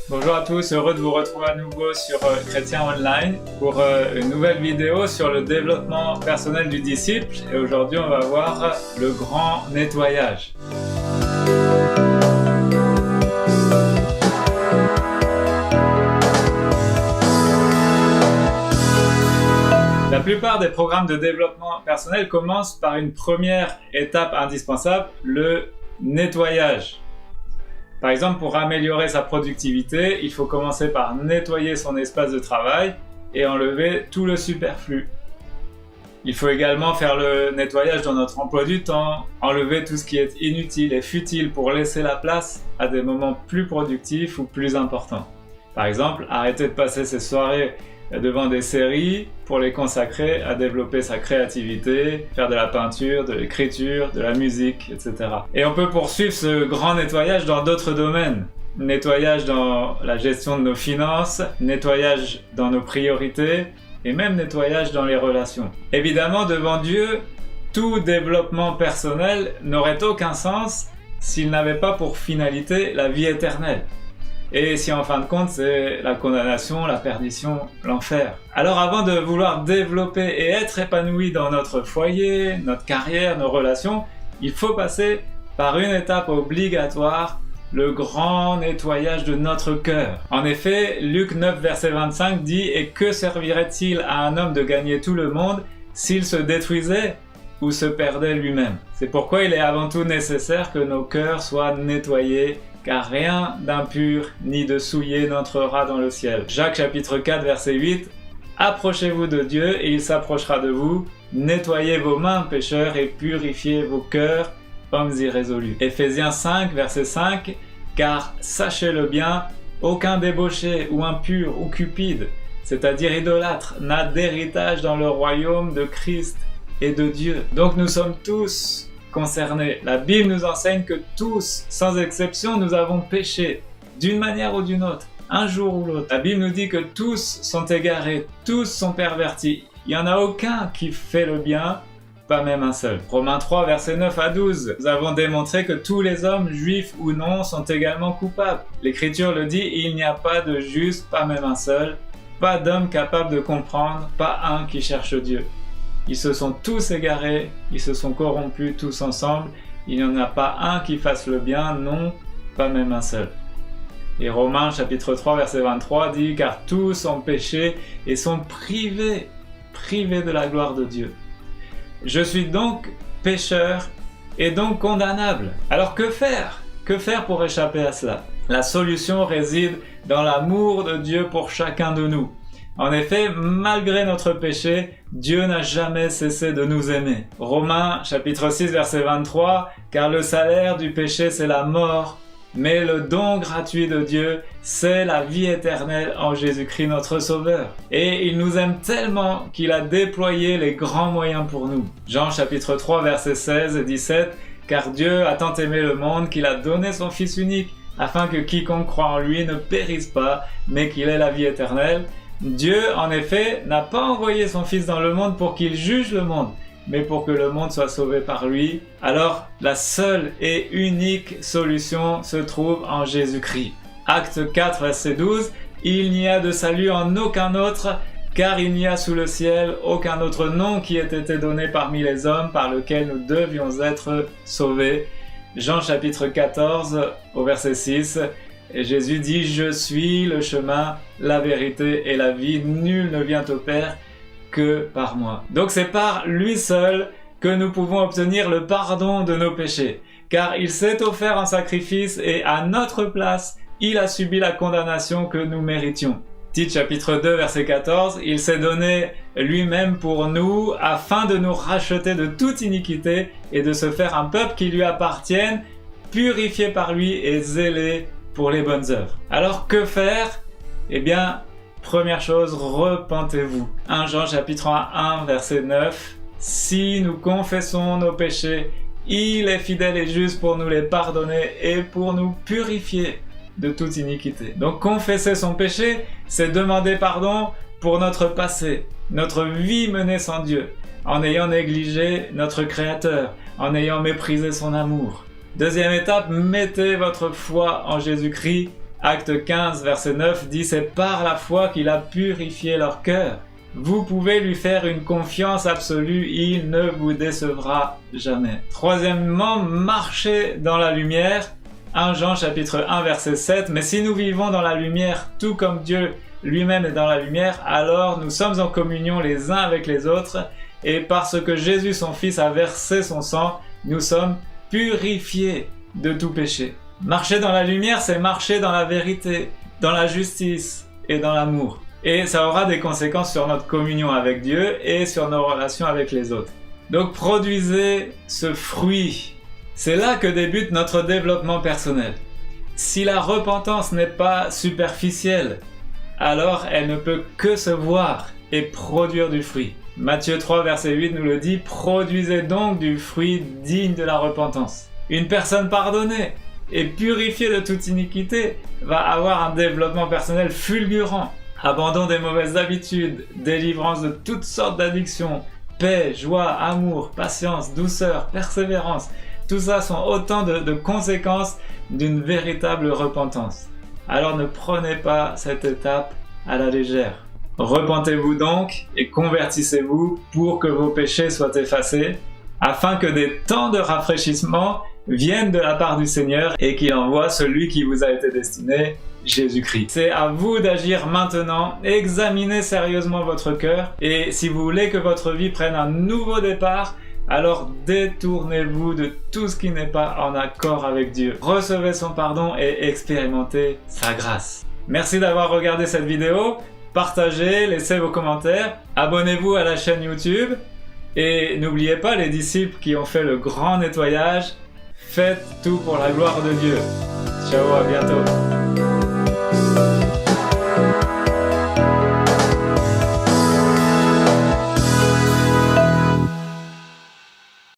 Bonjour à tous, heureux de vous retrouver à nouveau sur Chrétien Online pour une nouvelle vidéo sur le développement personnel du disciple. Et aujourd'hui, on va voir le grand nettoyage. La plupart des programmes de développement personnel commencent par une première étape indispensable, le nettoyage. Par exemple, pour améliorer sa productivité, il faut commencer par nettoyer son espace de travail et enlever tout le superflu. Il faut également faire le nettoyage dans notre emploi du temps, enlever tout ce qui est inutile et futile pour laisser la place à des moments plus productifs ou plus importants. Par exemple, arrêter de passer ses soirées devant des séries pour les consacrer à développer sa créativité, faire de la peinture, de l'écriture, de la musique, etc. Et on peut poursuivre ce grand nettoyage dans d'autres domaines. Nettoyage dans la gestion de nos finances, nettoyage dans nos priorités et même nettoyage dans les relations. Évidemment, devant Dieu, tout développement personnel n'aurait aucun sens s'il n'avait pas pour finalité la vie éternelle. Et si en fin de compte c'est la condamnation, la perdition, l'enfer. Alors avant de vouloir développer et être épanoui dans notre foyer, notre carrière, nos relations, il faut passer par une étape obligatoire, le grand nettoyage de notre cœur. En effet, Luc 9 verset 25 dit « Et que servirait-il à un homme de gagner tout le monde s'il se détruisait ou se perdait lui-même » C'est pourquoi il est avant tout nécessaire que nos cœurs soient nettoyés, car rien d'impur ni de souillé n'entrera dans le ciel. Jacques chapitre 4 verset 8 « Approchez-vous de Dieu et il s'approchera de vous. Nettoyez vos mains, pécheurs, et purifiez vos cœurs, hommes irrésolus. » Éphésiens 5 verset 5 « Car sachez-le bien, aucun débauché ou impur ou cupide, c'est-à-dire idolâtre, n'a d'héritage dans le royaume de Christ et de Dieu. » Donc nous sommes tous concernés. La Bible nous enseigne que tous, sans exception, nous avons péché, d'une manière ou d'une autre, un jour ou l'autre. La Bible nous dit que tous sont égarés, tous sont pervertis. Il n'y en a aucun qui fait le bien, pas même un seul. Romains 3, versets 9 à 12. Nous avons démontré que tous les hommes, juifs ou non, sont également coupables. L'Écriture le dit, il n'y a pas de juste, pas même un seul, pas d'homme capable de comprendre, pas un qui cherche Dieu. Ils se sont tous égarés, ils se sont corrompus tous ensemble, il n'y en a pas un qui fasse le bien, non, pas même un seul. Et Romains chapitre 3 verset 23 dit « Car tous ont péché et sont privés de la gloire de Dieu. Je suis donc pécheur et donc condamnable. » Alors que faire ? Que faire pour échapper à cela ? La solution réside dans l'amour de Dieu pour chacun de nous. En effet, malgré notre péché, Dieu n'a jamais cessé de nous aimer. Romains chapitre 6 verset 23 « Car le salaire du péché c'est la mort, mais le don gratuit de Dieu c'est la vie éternelle en Jésus-Christ notre Sauveur. Et il nous aime tellement qu'il a déployé les grands moyens pour nous. » Jean chapitre 3 verset 16 et 17 « Car Dieu a tant aimé le monde qu'il a donné son Fils unique, afin que quiconque croit en lui ne périsse pas, mais qu'il ait la vie éternelle. » Dieu, en effet, n'a pas envoyé son Fils dans le monde pour qu'il juge le monde, mais pour que le monde soit sauvé par lui. Alors, la seule et unique solution se trouve en Jésus-Christ. Acte 4, verset 12, « Il n'y a de salut en aucun autre, car il n'y a sous le ciel aucun autre nom qui ait été donné parmi les hommes par lequel nous devions être sauvés. » Jean chapitre 14, au verset 6, et Jésus dit « Je suis le chemin, la vérité et la vie. Nul ne vient au Père que par moi. » Donc c'est par lui seul que nous pouvons obtenir le pardon de nos péchés. Car il s'est offert en sacrifice et à notre place, il a subi la condamnation que nous méritions. Tite chapitre 2 verset 14, « Il s'est donné lui-même pour nous afin de nous racheter de toute iniquité et de se faire un peuple qui lui appartienne, purifié par lui et zélé pour les bonnes œuvres. » Alors que faire ? Eh bien, première chose, repentez-vous. 1 Jean chapitre 1 verset 9. « Si nous confessons nos péchés, il est fidèle et juste pour nous les pardonner et pour nous purifier de toute iniquité. » Donc confesser son péché, c'est demander pardon pour notre passé, notre vie menée sans Dieu, en ayant négligé notre Créateur, en ayant méprisé son amour. Deuxième étape, mettez votre foi en Jésus-Christ Acte 15, verset 9 dit « C'est par la foi qu'il a purifié leur cœur. » Vous pouvez lui faire une confiance absolue, il ne vous décevra jamais. Troisièmement, marchez dans la lumière. 1 Jean chapitre 1 verset 7 « Mais si nous vivons dans la lumière, tout comme Dieu lui-même est dans la lumière, alors nous sommes en communion les uns avec les autres, et parce que Jésus son Fils a versé son sang, nous sommes purifiés de tout péché. » Marcher dans la lumière, c'est marcher dans la vérité, dans la justice et dans l'amour. Et ça aura des conséquences sur notre communion avec Dieu et sur nos relations avec les autres. Donc produisez ce fruit. C'est là que débute notre développement personnel. Si la repentance n'est pas superficielle, alors elle ne peut que se voir et produire du fruit. Matthieu 3 verset 8 nous le dit, « Produisez donc du fruit digne de la repentance. » Une personne pardonnée et purifiée de toute iniquité va avoir un développement personnel fulgurant. Abandon des mauvaises habitudes, délivrance de toutes sortes d'addictions, paix, joie, amour, patience, douceur, persévérance. Tout ça sont autant de conséquences d'une véritable repentance. Alors ne prenez pas cette étape à la légère. Repentez-vous donc et convertissez-vous pour que vos péchés soient effacés, afin que des temps de rafraîchissement viennent de la part du Seigneur et qu'il envoie celui qui vous a été destiné, Jésus-Christ. C'est à vous d'agir maintenant, examinez sérieusement votre cœur et si vous voulez que votre vie prenne un nouveau départ, alors détournez-vous de tout ce qui n'est pas en accord avec Dieu. Recevez son pardon et expérimentez sa grâce. Merci d'avoir regardé cette vidéo, partagez, laissez vos commentaires, abonnez-vous à la chaîne YouTube et n'oubliez pas les disciples qui ont fait le grand nettoyage, faites tout pour la gloire de Dieu. Ciao, à bientôt.